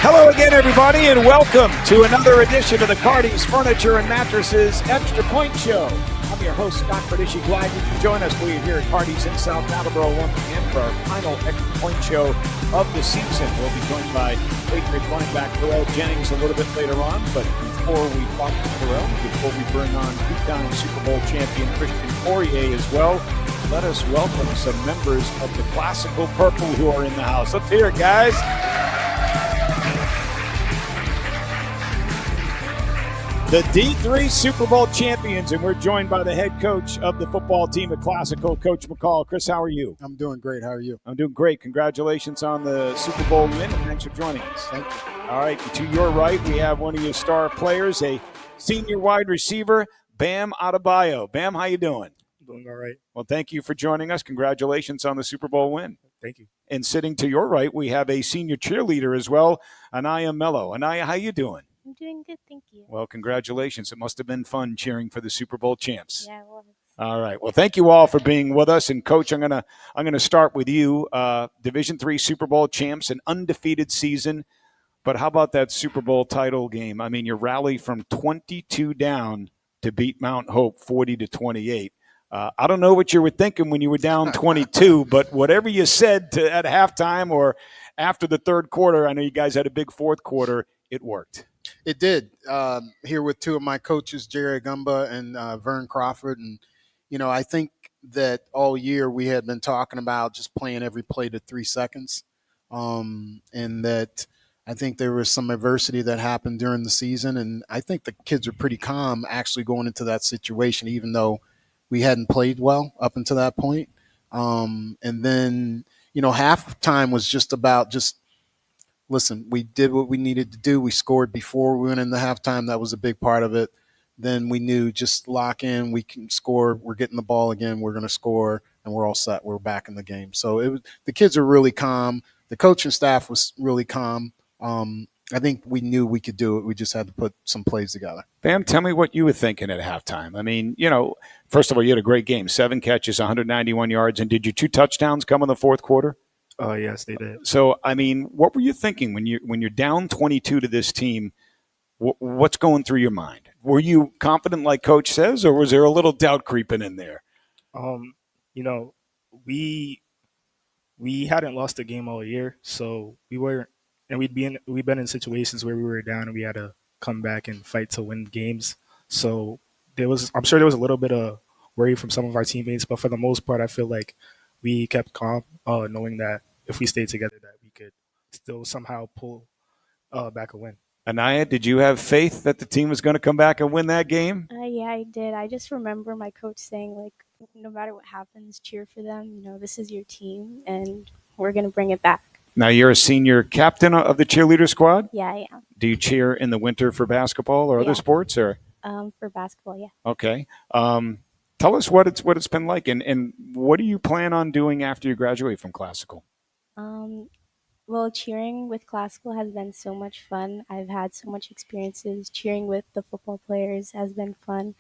Hello again, everybody, and welcome to another edition of the Cardi's Furniture and Mattresses Extra Point Show. I'm your host, Scott Cordishi. Glad you can join us. We're here at Cardi's in South Attleboro once again for our final Extra Point Show of the season. We'll be joined by Patriots linebacker Terrell Jennings a little bit later on. But before we talk to Terrell, before we bring on two-time Super Bowl champion Christian Fuaria as well, let us welcome some members of the Classical Purple who are in the house. Let's hear it, guys. The D3 Super Bowl champions, and we're joined by the head coach of the football team at Classical, Coach McCall. Chris, how are you? I'm doing great. How are you? I'm doing great. Congratulations on the Super Bowl win, and thanks for joining us. Thank you. All right, to your right, we have one of your star players, a senior wide receiver, Bam Adebayo. Bam, how you doing? Doing all right. Well, thank you for joining us. Congratulations on the Super Bowl win. Thank you. And sitting to your right, we have a senior cheerleader as well, Anaya Mello. Anaya, how you doing? I'm doing good, thank you. Well, congratulations. It must have been fun cheering for the Super Bowl champs. Yeah, it was. All right. Well, thank you all for being with us. And Coach, I'm gonna start with you. Division III Super Bowl champs, an undefeated season. But how about that Super Bowl title game? I mean, you rally from 22 down to beat Mount Hope 40-28. I don't know what you were thinking when you were down 22, but whatever you said at halftime or after the third quarter, I know you guys had a big fourth quarter. It worked. It did. Here with two of my coaches, Jerry Gumba and Vern Crawford. And, you know, I think that all year we had been talking about just playing every play to 3 seconds. And that I think there was some adversity that happened during the season. And I think the kids are pretty calm actually going into that situation, even though we hadn't played well up until that point. And then, you know, halftime was just about listen, we did what we needed to do. We scored before we went into halftime. That was a big part of it. Then we knew just lock in, we can score. We're getting the ball again. We're going to score, and we're all set. We're back in the game. So the kids are really calm. The coaching staff was really calm. I think we knew we could do it. We just had to put some plays together. Bam, tell me what you were thinking at halftime. I mean, you know, first of all, you had a great game, 7 catches, 191 yards, and did your 2 touchdowns come in the fourth quarter? Oh, yes, they did. So, I mean, what were you thinking when you're down 22 to this team? What's going through your mind? Were you confident, like Coach says, or was there a little doubt creeping in there? You know, we hadn't lost a game all year, so we weren't, and we've been in situations where we were down and we had to come back and fight to win games. So I'm sure there was a little bit of worry from some of our teammates, but for the most part, I feel like we kept calm, knowing that if we stayed together, that we could still somehow pull back a win. Anaya, did you have faith that the team was going to come back and win that game? Yeah, I did. I just remember my coach saying, like, no matter what happens, cheer for them. You know, this is your team, and we're going to bring it back. Now, you're a senior captain of the cheerleader squad? Yeah, I am. Do you cheer in the winter for basketball or other sports? Or for basketball, yeah. Okay. Tell us what it's been like, and what do you plan on doing after you graduate from Classical? Well, cheering with Classical has been so much fun. I've had so much experiences. Cheering with the football players has been fun.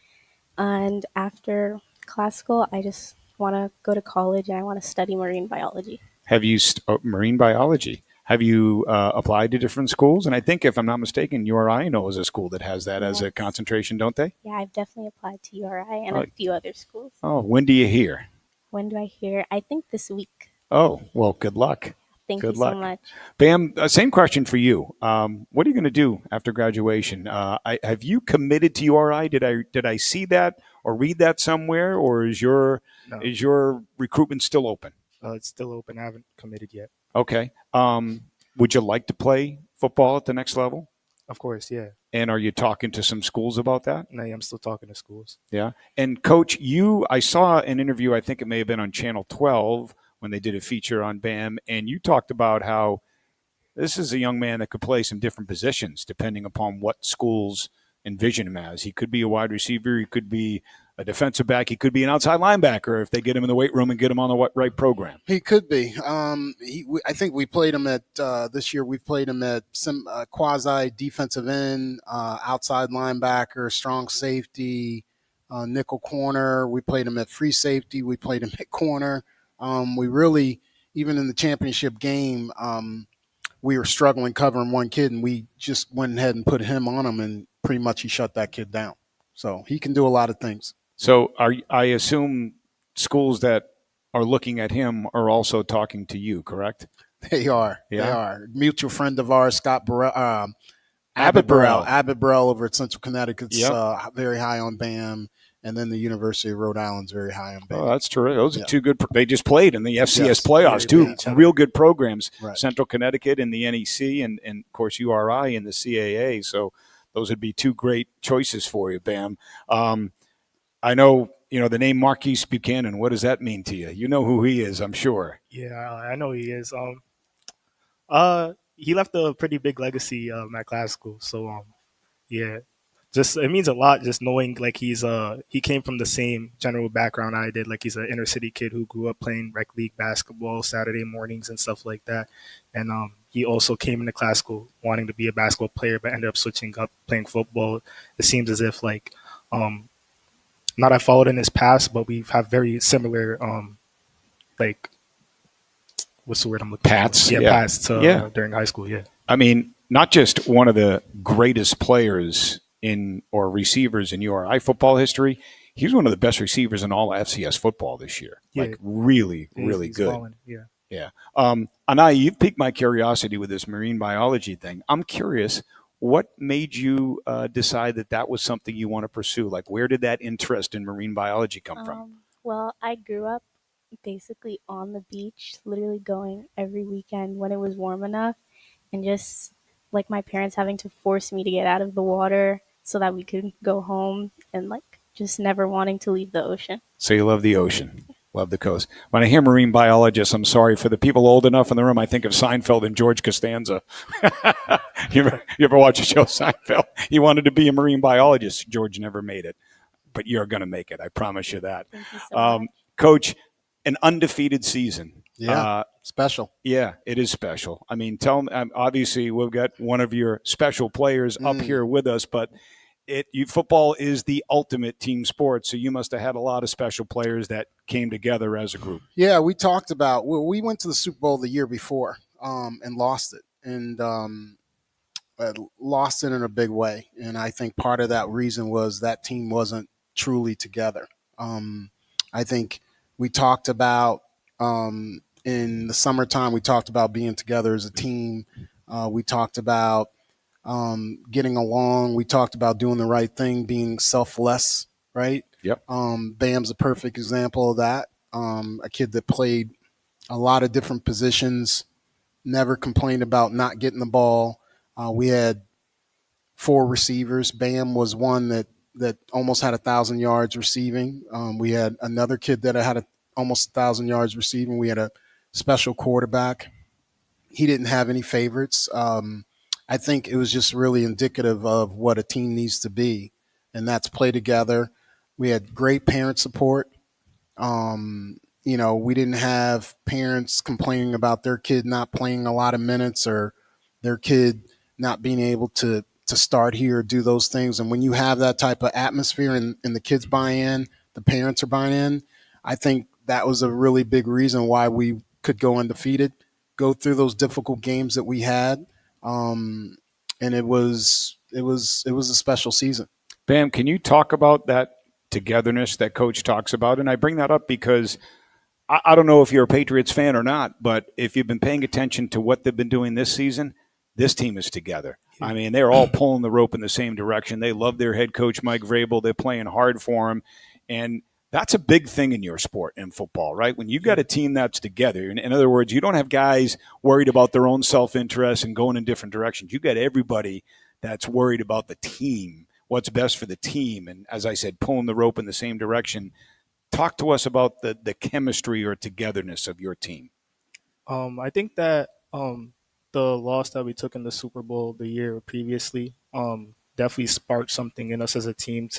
And after Classical, I just want to go to college and I want to study marine biology. Have you marine biology? Have you applied to different schools? And I think, if I'm not mistaken, URI is a school that has that as a concentration, don't they? Yeah, I've definitely applied to URI and a few other schools. Oh, when do you hear? When do I hear? I think this week. Oh, well, good luck. Thank you so much. Bam, same question for you. What are you going to do after graduation? Have you committed to URI? Did I see that or read that somewhere, or is your recruitment still open? It's still open. I haven't committed yet. Okay. Would you like to play football at the next level? Of course, yeah. And are you talking to some schools about that? No, I'm still talking to schools. Yeah. And Coach, I saw an interview, I think it may have been on Channel 12, when they did a feature on Bam, and you talked about how this is a young man that could play some different positions depending upon what schools envision him as. He could be a wide receiver. He could be a defensive back. He could be an outside linebacker if they get him in the weight room and get him on the right program. He could be. I think we played him at this year. We've played him at some quasi defensive end, outside linebacker, strong safety, nickel corner. We played him at free safety. We played him at corner. We really, even in the championship game, we were struggling covering one kid, and we just went ahead and put him on him, and pretty much he shut that kid down. So he can do a lot of things. So I assume schools that are looking at him are also talking to you, correct? They are. Yeah. They are. Mutual friend of ours, Scott Burrell, Attleboro. Attleboro over at Central Connecticut's Yep. very high on BAM, and then the University of Rhode Island's very high on BAM. Oh, that's terrific. Those are two good. They just played in the FCS playoffs, Yeah, two real good programs. Right. Central Connecticut in the NEC, and of course URI in the CAA. So those would be two great choices for you, Bam. I know the name Marquise Buchanan. What does that mean to you? You know who he is, I'm sure. Yeah, I know he is. He left a pretty big legacy at classical. So yeah, just it means a lot just knowing like he came from the same general background I did. Like he's an inner city kid who grew up playing rec league basketball Saturday mornings and stuff like that. And he also came into classical wanting to be a basketball player, but ended up switching up playing football. It seems as if like not I followed in his past, but we have very similar like what's the word I'm looking Pats? for? Yeah. Pats to during high school. Yeah. I mean, not just one of the greatest players or receivers in URI football history. He's one of the best receivers in all FCS football this year. Yeah. Like really, really He's good. balling. Yeah. Yeah. Anai, you've piqued my curiosity with this marine biology thing. I'm curious, what made you decide that was something you want to pursue? Like, where did that interest in marine biology come from? Well, I grew up basically on the beach, literally going every weekend when it was warm enough, and just like my parents having to force me to get out of the water so that we could go home, and like just never wanting to leave the ocean. So you love the ocean, love the coast. When I hear marine biologist, I'm sorry for the people old enough in the room. I think of Seinfeld and George Costanza. you ever watch the show Seinfeld? He wanted to be a marine biologist. George never made it, but you're going to make it. I promise you that. Thank you so much. Coach, an undefeated season. Yeah, special. Yeah, it is special. I mean, obviously we've got one of your special players up here with us, but football is the ultimate team sport, so you must have had a lot of special players that came together as a group. Yeah, we talked about we went to the Super Bowl the year before and lost it, and lost it in a big way. And I think part of that reason was that team wasn't truly together. I think we talked about in the summertime, we talked about being together as a team. We talked about getting along. We talked about doing the right thing, being selfless, right? Yep. Bam's a perfect example of that. A kid that played a lot of different positions, never complained about not getting the ball. We had 4 receivers. Bam was one that almost had 1,000 yards receiving. We had another kid that had almost 1,000 yards receiving. We had a special quarterback. He didn't have any favorites. I think it was just really indicative of what a team needs to be, and that's play together. We had great parent support. We didn't have parents complaining about their kid not playing a lot of minutes or their kid not being able to start here or do those things. And when you have that type of atmosphere and the kids buy in, the parents are buying in, I think that was a really big reason why we could go undefeated, go through those difficult games that we had. And it was a special season. Bam, can you talk about that togetherness that Coach talks about? And I bring that up because I don't know if you're a Patriots fan or not, but if you've been paying attention to what they've been doing this season, this team is together. I mean, they're all pulling the rope in the same direction. They love their head coach, Mike Vrabel. They're playing hard for him. And that's a big thing in your sport, in football, right? When you've got a team that's together, in other words, you don't have guys worried about their own self-interest and going in different directions. You've got everybody that's worried about the team, what's best for the team, and as I said, pulling the rope in the same direction. Talk to us about the chemistry or togetherness of your team. I think that the loss that we took in the Super Bowl the year previously definitely sparked something in us as a team.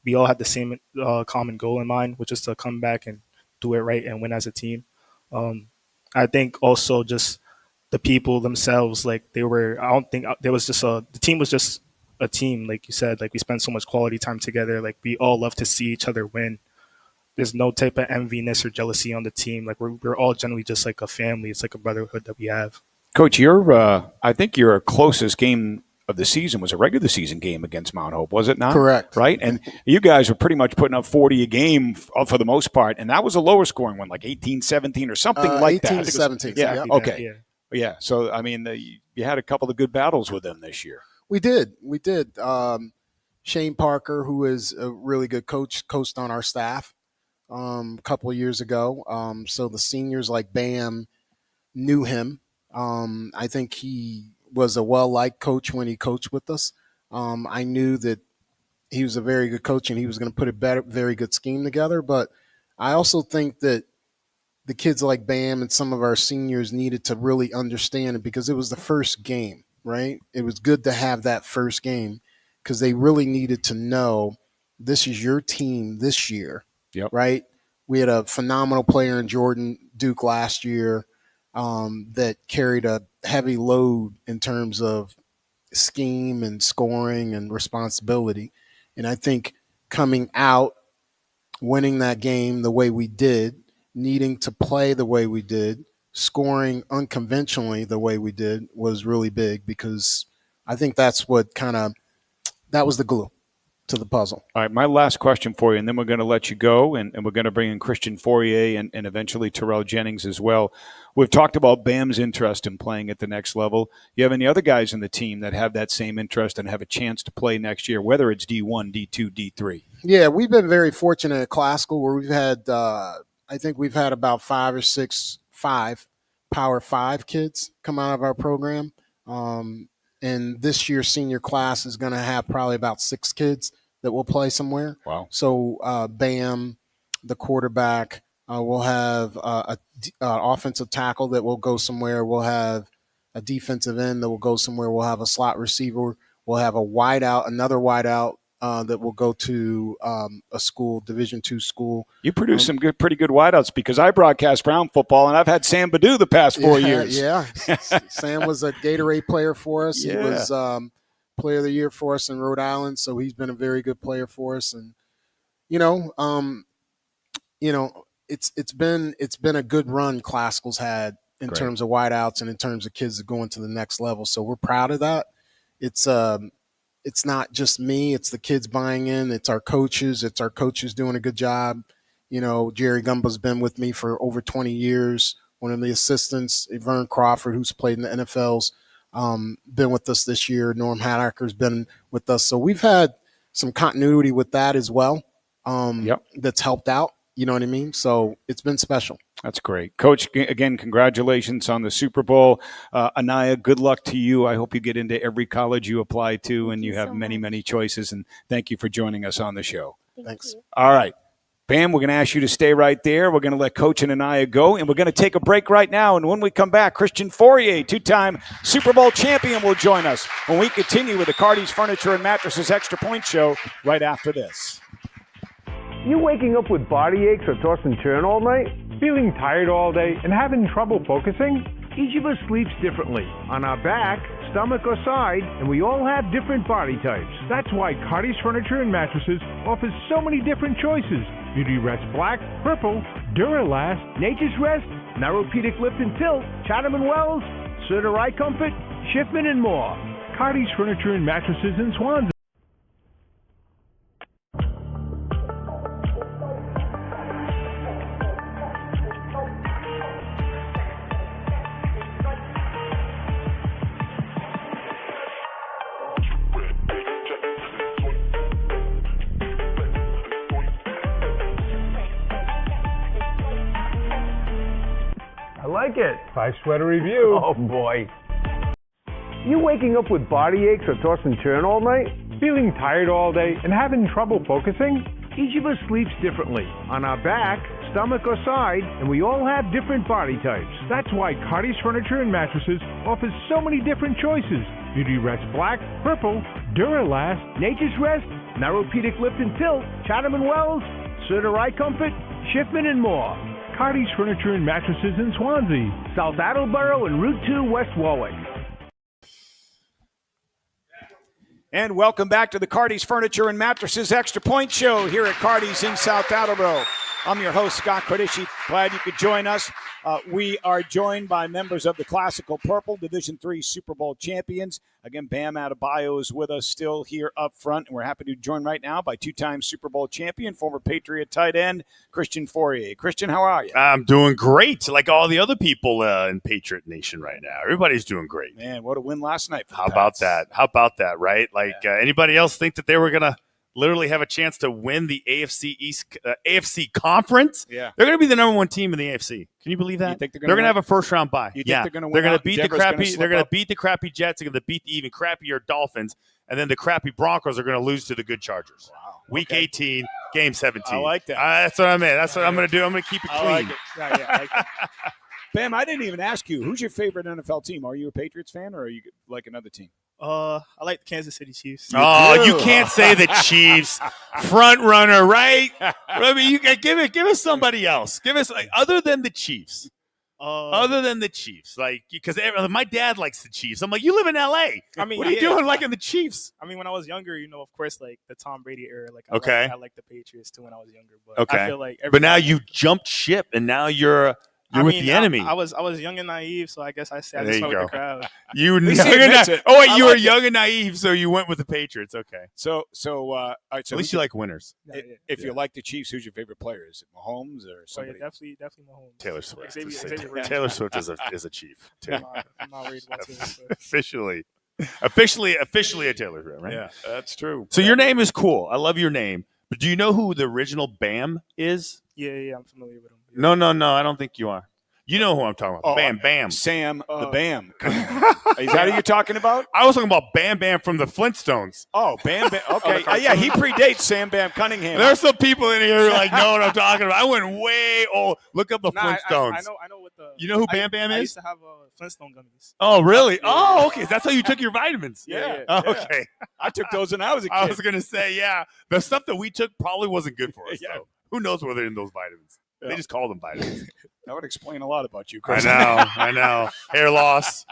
We all had the same common goal in mind, which is to come back and do it right and win as a team. I think also just the people themselves, like I don't think there was just the team was just a team, like you said. Like we spent so much quality time together. Like we all love to see each other win. There's no type of enviness or jealousy on the team. Like we're all generally just like a family. It's like a brotherhood that we have. Coach, I think your closest game of the season was a regular season game against Mount Hope, was it not? Correct. Right? And you guys were pretty much putting up 40 a game for the most part, and that was a lower scoring one, like 18-17 or something like that. 18-17. Yeah, Exactly okay. that, Yeah, so, I mean, you had a couple of good battles with them this year. We did. Shane Parker, who is a really good coach, coached on our staff a couple of years ago. So the seniors like Bam knew him. I think he was a well-liked coach when he coached with us. I knew that he was a very good coach and he was going to put a very good scheme together. But I also think that the kids like Bam and some of our seniors needed to really understand it because it was the first game, right? It was good to have that first game because they really needed to know this is your team this year, right? We had a phenomenal player in Jordan Duke last year that carried a heavy load in terms of scheme and scoring and responsibility. And I think coming out, winning that game the way we did, needing to play the way we did, scoring unconventionally the way we did was really big because I think that's what that was the glue to the puzzle. All right, my last question for you, and then we're going to let you go, and we're going to bring in Christian Fuaria and eventually Terrell Jennings as well. We've talked about Bam's interest in playing at the next level. You have any other guys in the team that have that same interest and have a chance to play next year, whether it's D1, D2, D3? Yeah, we've been very fortunate at Classical where we've had, I think we've had about 5 or 6 Power 5 kids come out of our program. And this year's senior class is going to have probably about 6 kids that will play somewhere. Wow. So Bam, the quarterback, we'll have an offensive tackle that will go somewhere. We'll have a defensive end that will go somewhere. We'll have a slot receiver. We'll have a wideout, another wideout that will go to a school, Division II school. You produce some pretty good wideouts because I broadcast Brown football, and I've had Sam Badu the past 4 years. Yeah, Sam was a Gatorade player for us. Yeah. He was player of the year for us in Rhode Island, so he's been a very good player for us. And it's been a good run Classical's had in terms of wideouts and in terms of kids going to the next level. So we're proud of that. It's not just me. It's the kids buying in. It's our coaches. It's our coaches doing a good job. Jerry Gumba's been with me for over 20 years. One of the assistants, Vern Crawford, who's played in the NFL's, been with us this year. Norm Haddacker's been with us. So we've had some continuity with that as well. That's helped out. You know what I mean? So it's been special. That's great. Coach, again, congratulations on the Super Bowl. Anaya, good luck to you. I hope you get into every college you apply to and you have many, many choices. And thank you for joining us on the show. Thanks. All right. Bam, we're going to ask you to stay right there. We're going to let Coach and Anaya go, and we're going to take a break right now. And when we come back, Christian Fuaria, 2-time Super Bowl champion, will join us when we continue with the Cardi's Furniture and Mattresses Extra Point Show right after this. You waking up with body aches or toss and turn all night? Feeling tired all day and having trouble focusing? Each of us sleeps differently, on our back, stomach, or side, and we all have different body types. That's why Cardi's Furniture and Mattresses offers so many different choices. Beauty Rest Black, Purple, Duralast, Nature's Rest, Neuropedic Lift and Tilt, Chatham & Wells, Serta Eye Comfort, Schiffman, and more. Cardi's Furniture and Mattresses in Swansea. I like it. 5 sweater review. Oh, boy. You waking up with body aches or toss and turn all night? Feeling tired all day and having trouble focusing? Each of us sleeps differently, on our back, stomach, or side, and we all have different body types. That's why Cardi's Furniture and Mattresses offers so many different choices. Beauty Rest Black, Purple, Duralast, Nature's Rest, Neuropedic Lift and Tilt, Chatham & Wells, Serta Eye Comfort, Schiffman, and more. Cardi's Furniture and Mattresses in Swansea, South Attleboro and Route 2 West Warwick. And welcome back to the Cardi's Furniture and Mattresses Extra Point Show here at Cardi's in South Attleboro. I'm your host, Scott Cordishi. Glad you could join us. We are joined by members of the Classical Purple, Division III Super Bowl champions. Again, Bam Adebayo is with us still here up front, and we're happy to join right now by two-time Super Bowl champion, former Patriot tight end, Christian Fuaria. Christian, how are you? I'm doing great, like all the other people in Patriot Nation right now. Everybody's doing great. Man, what a win last night for the How about Pats. that? How about that, right? Like, anybody else think that they were going to literally have a chance to win the AFC East AFC Conference? Yeah. They're going to be the number one team in the AFC. Can you believe that? You think they're going to have a first-round bye. You think yeah. they're going to win? They're going to out? beat Denver's the gonna crappy. slip They're going to up? beat the crappy Jets. They're going to beat the even crappier Dolphins, and then the crappy Broncos are going to lose to the good Chargers. Wow. Week Okay. 18, game 17. I like that. That's what I mean. That's what I'm going to do. I'm going to keep it I clean. like it. Yeah, I like it. Bam, I didn't even ask you. Who's your favorite NFL team? Are you a Patriots fan or are you like another team? I like the Kansas City Chiefs. Oh, you can't say the Chiefs front runner, right? I mean, you give us somebody else. Give us other than the Chiefs. Other than the Chiefs, like because my dad likes the Chiefs. I'm like, you live in L.A. I mean, what are you doing liking the Chiefs? I mean, when I was younger, of course, like the Tom Brady era, like Okay. I like the Patriots too when I was younger. But Okay. I feel like But now you jumped ship, and now you're with the enemy. I was young and naive, so I guess I There just you went with go. the crowd. You were least young he and admits naive. it. Oh wait, I you were like it. young and naive, so you went with the Patriots. Okay. So all right. So At least you like winners. if you like the Chiefs, who's your favorite player? Is it Mahomes or Oh, yeah, somebody? definitely Mahomes. Taylor Swift. Xavier Rhodes. Taylor Swift is a chief. Too. I'm not worried about Taylor Swift. Officially a Taylor Swift, right? Yeah, that's true. So your name is cool. I love your name. But do you know who the original Bam is? Yeah, I'm familiar with him. No. I don't think you are. You know who I'm talking about. Oh, Bam. Sam the Bam. Is that who you're talking about? I was talking about Bam from the Flintstones. Oh, Bam. Okay. Yeah, he predates Sam Bam Cunningham. There are some people in here who are like, know what I'm talking about. I went way old. Look up the Nah, Flintstones. I know what the. You know who Bam Bam I is? used to have Flintstone gummies. Oh, really? Yeah. Oh, okay. That's how you took your vitamins. Yeah. Oh, yeah. okay. I took those when I was a kid. I was going to say, yeah. The stuff that we took probably wasn't good for us, Yeah. though. Who knows what they're in those vitamins? Yeah. They just call them vitamins. That would explain a lot about you, I Chris. know. Hair loss.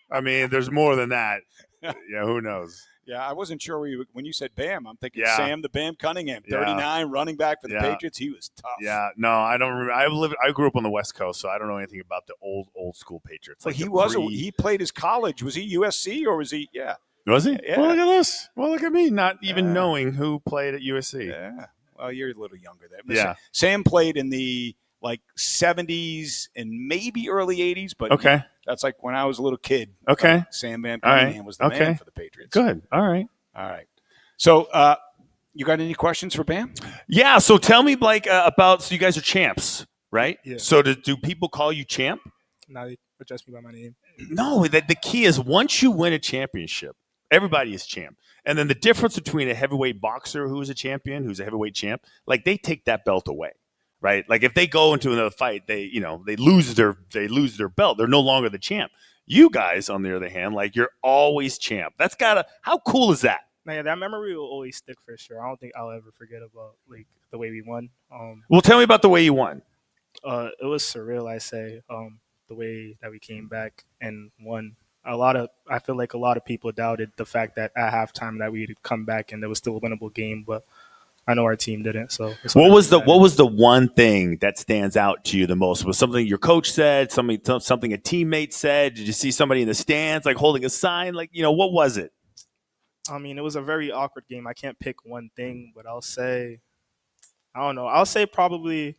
I mean, there's more than that. Yeah, who knows? Yeah, I wasn't sure when you said Bam. I'm thinking Yeah. Sam the Bam Cunningham, Yeah. 39, running back for the Yeah. Patriots. He was tough. Yeah, no, I don't remember. I grew up on the West Coast, so I don't know anything about the old school Patriots. Well, Like he the was. pre- He played his college. Was he USC or was he? Yeah. was he? Yeah. Well, look at this. Well, look at me, not even Yeah. knowing who played at USC. Yeah. Well, you're a little younger there. But Yeah. Sam played in the 70s and maybe early 80s, but Okay. that's like when I was a little kid. Okay. Sam Bam All right. Cunningham was the Okay. man for the Patriots. Good. All right. All right. So, you got any questions for Bam? Yeah. So tell me, about. So you guys are champs, right? Yeah. So do people call you champ? Now they address me by my name. No. The key is once you win a championship, everybody is champ. And then the difference between a heavyweight boxer who's a champion, who's a heavyweight champ, like they take that belt away, right? Like if they go into another fight, they lose their belt. They're no longer the champ. You guys, on the other hand, like you're always champ. How cool is that? Now, yeah, that memory will always stick for sure. I don't think I'll ever forget about like the way we won. Well, tell me about the way you won. It was surreal. I say the way that we came back and won. I feel like a lot of people doubted the fact that at halftime that we'd come back and there was still a winnable game, but I know our team didn't. So what was the one thing that stands out to you the most? Was something your coach said, something a teammate said? Did you see somebody in the stands like holding a sign? Like, what was it? I mean, it was a very awkward game. I can't pick one thing, but I'll say, I don't know. I'll say probably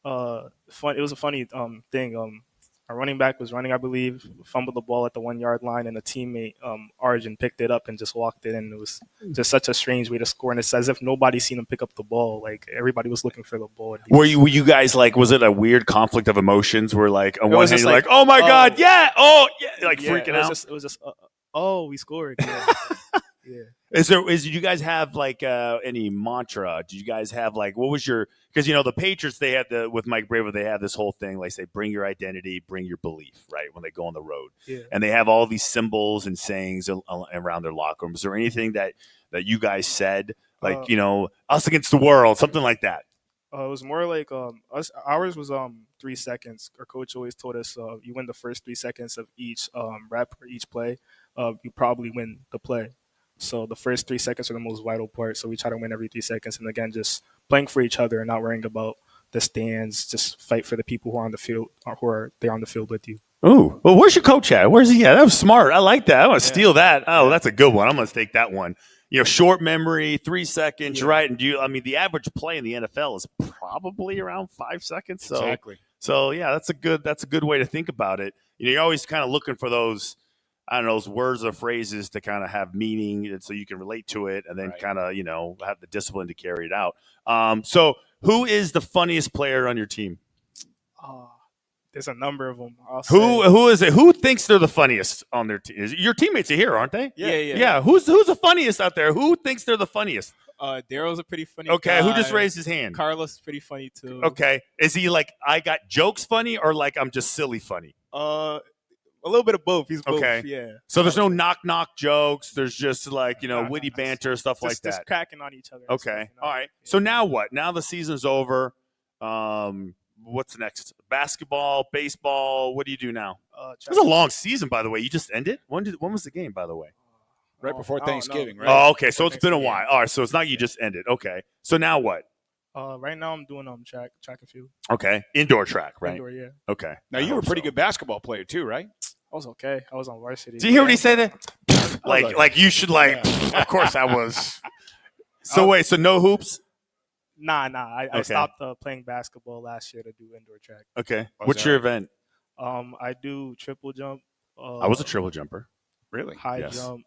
fun. It was a funny thing. Our running back was running, I believe, fumbled the ball at the 1 yard line, and a teammate, Arjun, picked it up and just walked it in. It was just such a strange way to score, and it's as if nobody seen him pick up the ball. Like everybody was looking for the ball. Were you guys like? Was it a weird conflict of emotions? Where like on It one was hand just you're like, like, oh my god, oh. yeah, oh yeah, like Yeah, freaking out. It was just oh, we scored. Yeah. Yeah. Did you guys have like any mantra? Did you guys have like what was your? Because the Patriots, they had with Mike Bravo, they have this whole thing like say bring your identity, bring your belief, right? When they go on the road, Yeah. and they have all these symbols and sayings around their locker room. Is there anything that you said like us against the world, something like that? It was more like us. Ours was 3 seconds. Our coach always told us you win the first 3 seconds of each rep or each play, you probably win the play. So the first 3 seconds are the most vital part. So we try to win every 3 seconds, and again, just playing for each other and not worrying about the stands, just fight for the people who are on the field, or who are there on the field with you. Ooh, well, where's your coach at? Where's he at? That was smart. I like that. I want to steal that. Oh, that's a good one. I'm going to take that one. Short memory, 3 seconds, right? And the average play in the NFL is probably around 5 seconds. So, Exactly. So yeah, that's a good way to think about it. You're always kind of looking for those, I don't know, those words or phrases to kind of have meaning, and so you can relate to it, and then kind of have the discipline to carry it out. So, who is the funniest player on your team? There's a number of them. Who is it? Who thinks they're the funniest on their team? Your teammates are here, aren't they? Yeah. Who's the funniest out there? Who thinks they're the funniest? Daryl's a pretty funny Okay, guy. who just raised his hand? Carlos is pretty funny too. Okay, is he like I got jokes funny or like I'm just silly funny? A little bit of both. He's both. Okay. Yeah. So there's no knock jokes. There's just like witty banter, stuff like that. Just cracking on each other. Okay. All right. So now what? Now the season's over. What's next? Basketball, baseball. What do you do now? It was a long season, by the way. You just ended. When was the game, by the way? Right before Thanksgiving, right? Oh, okay. So it's been a while. All right. So it's not you just ended. Okay. So now what? Right now I'm doing track and field. Okay. Indoor track, right? Indoor, yeah. Okay. Now you were a pretty good basketball player too, right? I was okay. I was on varsity. Do you hear what he said there? like you should Of course I was. So wait. So no hoops? Nah. I stopped playing basketball last year to do indoor track. Okay. What's your event? I do triple jump. I was a triple jumper. Really? High jump.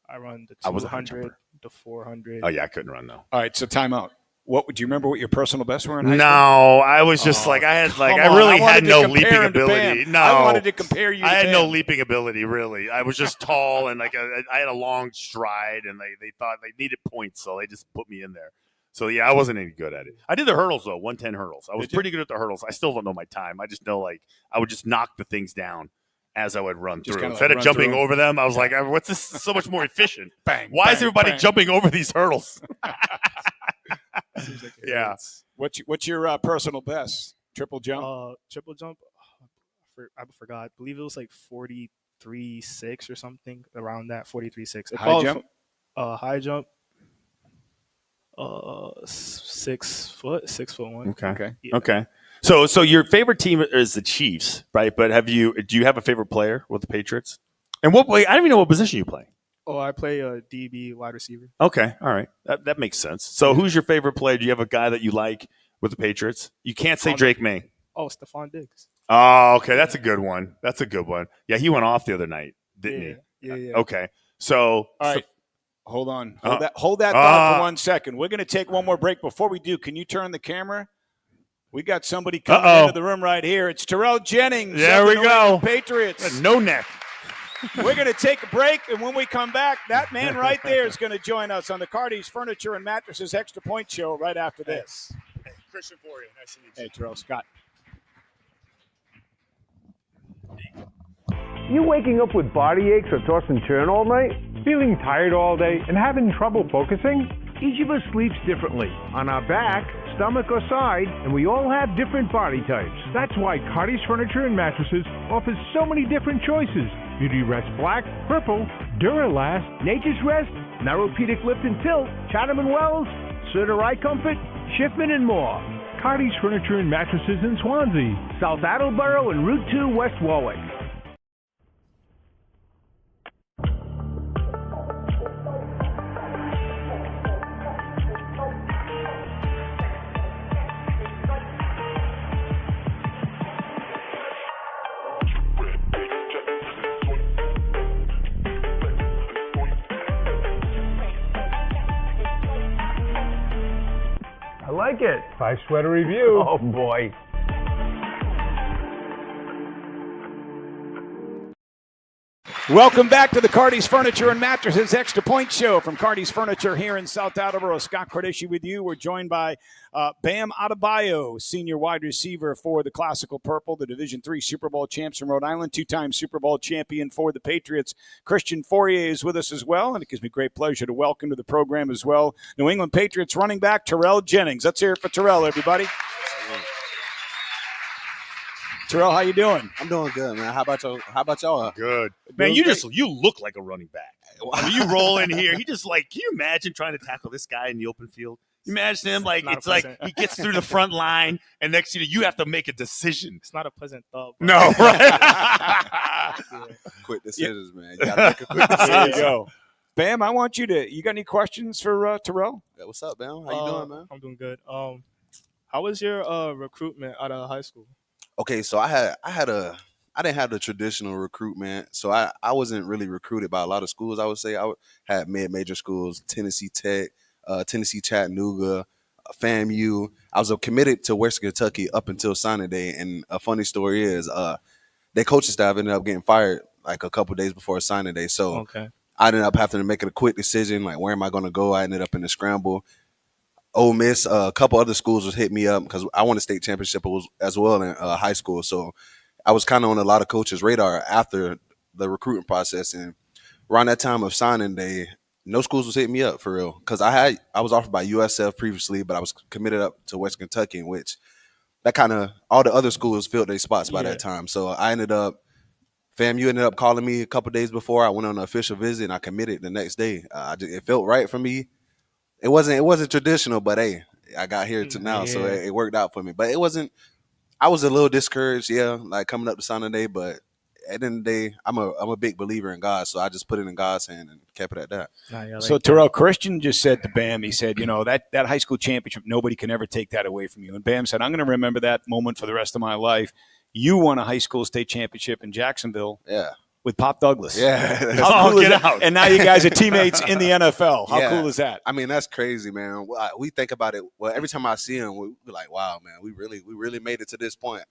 I run the 200, the 400. Oh yeah, I couldn't run though. All right. So time out. Would you remember what your personal best were in high school? No, I was just I had no leaping ability. No, I wanted to compare you. I had no Bam. leaping ability. Really, I was just tall and I had a long stride, and they thought they needed points, so they just put me in there. So yeah, I wasn't any good at it. I did the hurdles though, 110 hurdles. I was pretty good at the hurdles. I still don't know my time. I just know I would just knock the things down as I would run through. Instead of jumping over them, I was like, what's this so much more efficient? Bang. Why is everybody bang. jumping over these hurdles? Yeah. What's your personal best? Triple jump? Triple jump? I forgot. I believe it was like 43.6 or something around that. 43.6. High jump? High jump. 6 foot, 6'1". Okay. Yeah. Okay. So your favorite team is the Chiefs, right? But do you have a favorite player with the Patriots? And I don't even know what position you play. Oh, I play a DB, wide receiver. Okay. All right. That makes sense. So who's your favorite player? Do you have a guy that you like with the Patriots? You can't say Drake May. Oh, Stephon Diggs. Oh, okay. That's a good one. Yeah, he went off the other night, didn't he? Yeah. Okay. So all right. Hold on. Hold that thought for 1 second. We're going to take one more break. Before we do, can you turn the camera? We got somebody coming into the room right here. It's Terrell Jennings. There we go. Patriots. No neck. We're going to take a break, and when we come back, that man right there is going to join us on the Cardi's Furniture and Mattresses Extra Point Show right after this. Hey, Christian Fuaria. Nice to meet you. Hey, Terrell Scott. You waking up with body aches or toss and turn all night? Feeling tired all day and having trouble focusing? Each of us sleeps differently, on our back, stomach, or side, and we all have different body types. That's why Cardi's Furniture and Mattresses offers so many different choices. Beauty Rest Black, Purple, Duralast, Nature's Rest, Neuropedic Lift and Tilt, Chatham & Wells, Certa Eye Comfort, Schiffman, and more. Cardi's Furniture and Mattresses in Swansea, South Attleboro and Route 2 West Warwick. I like it. 5 sweater review. Oh, boy. Welcome back to the Cardi's Furniture and Mattresses Extra Point Show from Cardi's Furniture here in South Attleboro. Scott Cordishi with you. We're joined by Bam Adebayo, senior wide receiver for the Classical Purple, the Division III Super Bowl champs from Rhode Island, two-time Super Bowl champion for the Patriots. Christian Fuaria is with us as well, and it gives me great pleasure to welcome to the program as well New England Patriots running back Terrell Jennings. Let's hear it for Terrell, everybody. Terrell, how you doing? I'm doing good, man. How about y'all? Good. Man, you look like a running back. When you roll in here, can you imagine trying to tackle this guy in the open field? You imagine him like Not it's a like pleasant- he gets through the front line, and next thing you have to make a decision. It's not a pleasant thought. But No, right? yeah. Quick decisions, man. You gotta make a quick decision. There you go. Bam, I want you to. You got any questions for Terrell? Yeah, what's up, man? How you doing, man? I'm doing good. How was your recruitment out of high school? Okay, so I didn't have the traditional recruitment, so I wasn't really recruited by a lot of schools. I would say had major schools, Tennessee Tech, Tennessee Chattanooga, FAMU. I was committed to Western Kentucky up until signing day, and a funny story is their coaching staff ended up getting fired like a couple days before signing day. So Okay. I ended up having to make a quick decision, like where am I going to go? I ended up in the scramble. Ole Miss, a couple other schools was hit me up because I won a state championship as well in high school. So I was kind of on a lot of coaches' radar after the recruiting process. And around that time of signing day, no schools was hitting me up for real because I was offered by USF previously, but I was committed up to West Kentucky, in which that kind of all the other schools filled their spots by that time. So I ended up. FAMU ended up calling me a couple days before I went on an official visit, and I committed the next day. It felt right for me. It wasn't traditional, but hey, I got here to now, so it worked out for me. But it wasn't. I was a little discouraged, like coming up to signing day. But at the end of the day, I'm a big believer in God, so I just put it in God's hand and kept it at that. So Terrell, Christian just said to Bam, he said, that high school championship, nobody can ever take that away from you. And Bam said, I'm going to remember that moment for the rest of my life. You won a high school state championship in Jacksonville. Yeah. With Pop Douglas. Yeah. How cool is that? And now you guys are teammates in the NFL. How cool is that? I mean, that's crazy, man. We think about it. Well, every time I see him, we're like, wow, man, we really made it to this point.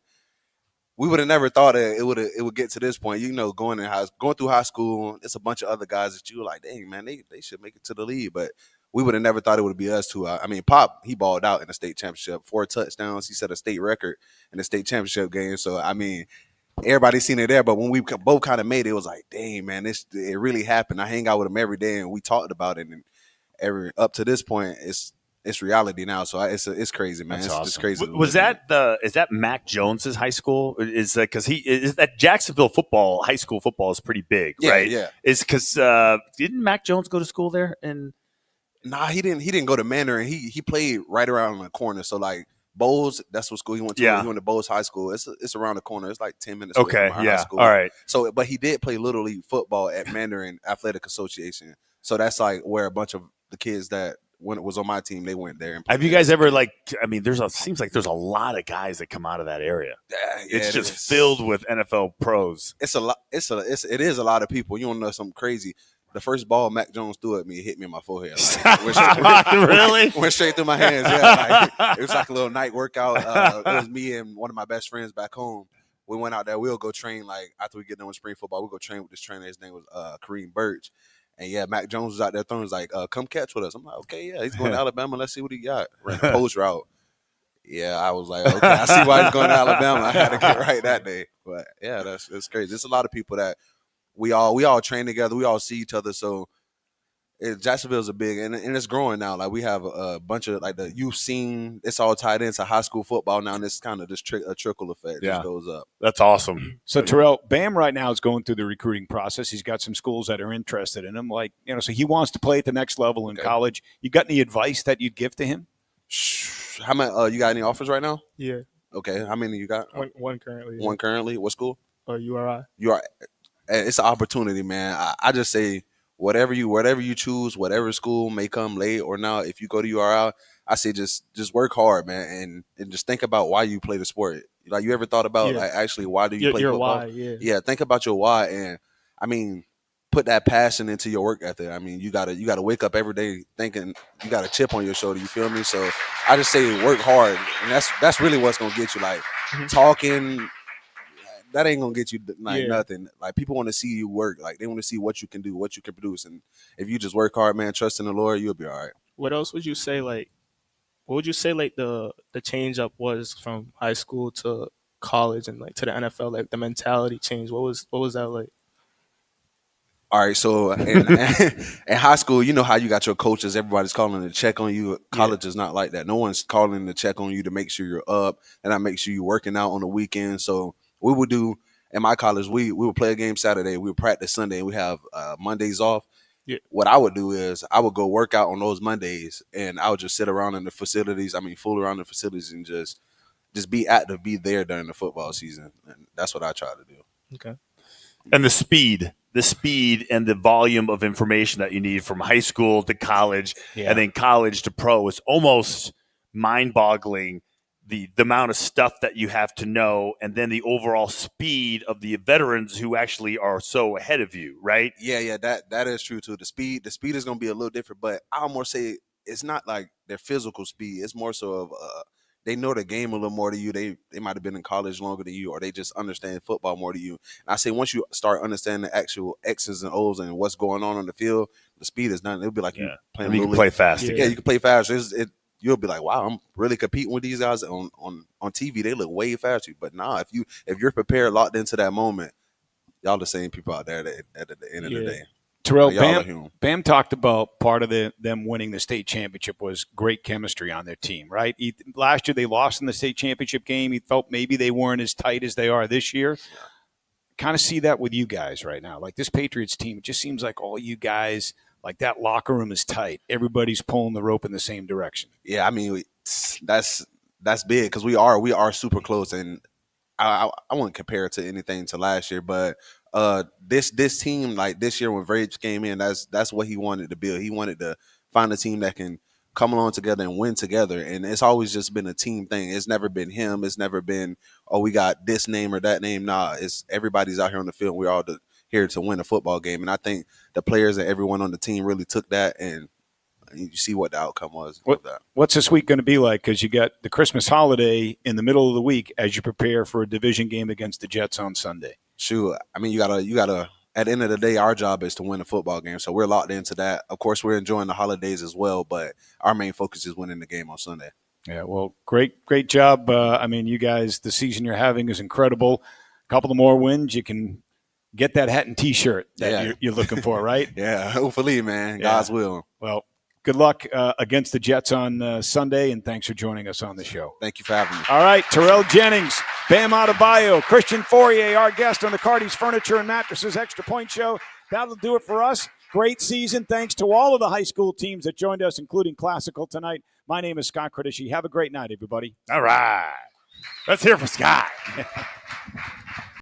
We would have never thought it would get to this point. Going through high school, it's a bunch of other guys that you were like, dang, man, they should make it to the league. But we would have never thought it would be us two. I mean, Pop, he balled out in the state championship, 4 touchdowns. He set a state record in the state championship game. So, I mean, everybody's seen it there. But when we both kind of made it, it was like, dang, man, it really happened. I hang out with him every day, and we talked about it. And up to this point, it's reality now. So it's crazy, man. That's it's awesome. just crazy. Is that Mac Jones's high school? Is that because is that Jacksonville high school football is pretty big, right? Yeah. Is because didn't Mac Jones go to school there? And nah, he didn't go to Mandarin. He played right around the corner. So like Bowles, that's what school he went to. Yeah. He went to Bowles High School. It's around the corner. It's like 10 minutes away okay, from our yeah, high school. all right. So, but he did play Little League football at Mandarin Athletic Association. So that's like where a bunch of the kids that when it was on my team, they went there. And have you guys ever seems like there's a lot of guys that come out of that area. Yeah, it's just filled with NFL pros. It's a lot. It is a lot of people. You want to know something crazy? The first ball Mac Jones threw at me, it hit me in my forehead. Like, really? Went straight through my hands. Yeah, like, it was like a little night workout. It was me and one of my best friends back home. We went out there. We'll go train like after we get done with spring football. We'll go train with this trainer. His name was Kareem Birch. And yeah, Mac Jones was out there throwing. He's like, come catch with us. I'm like, okay, yeah, he's going to Alabama. Let's see what he got. Ran a post route. Yeah, I was like, okay, I see why he's going to Alabama. I had to get right that day. But yeah, that's crazy. There's a lot of people that we all train together. We all see each other. So Jacksonville's a big, and it's growing now. Like we have a bunch of like the youth scene. It's all tied into high school football now, and it's kind of just a trickle effect. Yeah. Just goes up. That's awesome. So Terrell, Bam right now is going through the recruiting process. He's got some schools that are interested in him. Like, so he wants to play at the next level in college. You got any advice that you'd give to him? How many? You got any offers right now? Yeah. Okay. How many you got? One currently. One currently. What school? URI. You are. It's an opportunity, man. I just say whatever you choose, whatever school may come late or now. If you go to URI, I say just work hard, man, and just think about why you play the sport. Like, you ever thought about like actually why do you play football? Why, yeah. Think about your why, and I mean, put that passion into your work ethic. I mean, you gotta wake up every day thinking you got a chip on your shoulder. You feel me? So I just say work hard, and that's really what's gonna get you. Like talking, that ain't gonna get you like nothing. Like, people want to see you work. Like, they want to see what you can do, what you can produce, and if you just work hard, man, trust in the Lord, you'll be all right. What else would you say? Like, what would you say? Like the change up was from high school to college and like to the NFL. Like the mentality change. What was that like? All right, so in high school, you know how you got your coaches, everybody's calling to check on you. College is not like that. No one's calling to check on you to make sure you're up and not make sure you're working out on the weekend. So we would do, in my college, we would play a game Saturday, we would practice Sunday, and we have Mondays off. what I would do is I would go work out on those Mondays, and I would just sit around in the facilities. I mean, fool around the facilities and just be active, be there during the football season. And that's what I try to do. Okay. And the speed and the volume of information that you need from high school to college and then college to pro is almost mind-boggling. The amount of stuff that you have to know, and then the overall speed of the veterans who actually are so ahead of you, right? Yeah, that is true too. The speed is going to be a little different, but I almost say it's not like their physical speed. It's more so of they know the game a little more than you. They might have been in college longer than you, or they just understand football more than you. And I say once you start understanding the actual X's and O's and what's going on the field, the speed is nothing. It'll be like you playing. You can play fast. Yeah, you can play fast. You'll be like, wow, I'm really competing with these guys on TV. They look way faster. But nah, if you're prepared, locked into that moment, y'all the same people out there at the end of the day. Terrell, Like, Bam talked about part of them winning the state championship was great chemistry on their team, right? Last year they lost in the state championship game. He felt maybe they weren't as tight as they are this year. Kind of see that with you guys right now. Like this Patriots team, it just seems like all you guys – like that locker room is tight. Everybody's pulling the rope in the same direction. Yeah, I mean that's big because we are super close, and I wouldn't compare it to anything to last year, but this team like this year when Vrabel came in, that's what he wanted to build. He wanted to find a team that can come along together and win together, and it's always just been a team thing. It's never been him. It's never been we got this name or that name. Nah, it's everybody's out here on the field. We're all here to win a football game, and I think the players and everyone on the team really took that, and you see what the outcome was. What's this week going to be like? Because you got the Christmas holiday in the middle of the week as you prepare for a division game against the Jets on Sunday. Sure. I mean, you gotta. At the end of the day, our job is to win a football game, so we're locked into that. Of course, we're enjoying the holidays as well, but our main focus is winning the game on Sunday. Yeah, well, great job. I mean, you guys, the season you're having is incredible. A couple of more wins, you can get that hat and T-shirt that you're looking for, right? Yeah, hopefully, man. God's will. Well, good luck against the Jets on Sunday, and thanks for joining us on the show. Thank you for having me. All right, Terrell Jennings, Bam Adebayo, Christian Fuaria, our guest on the Cardi's Furniture and Mattresses Extra Point Show. That'll do it for us. Great season. Thanks to all of the high school teams that joined us, including Classical tonight. My name is Scott Cordishi. Have a great night, everybody. All right. Let's hear from Scott.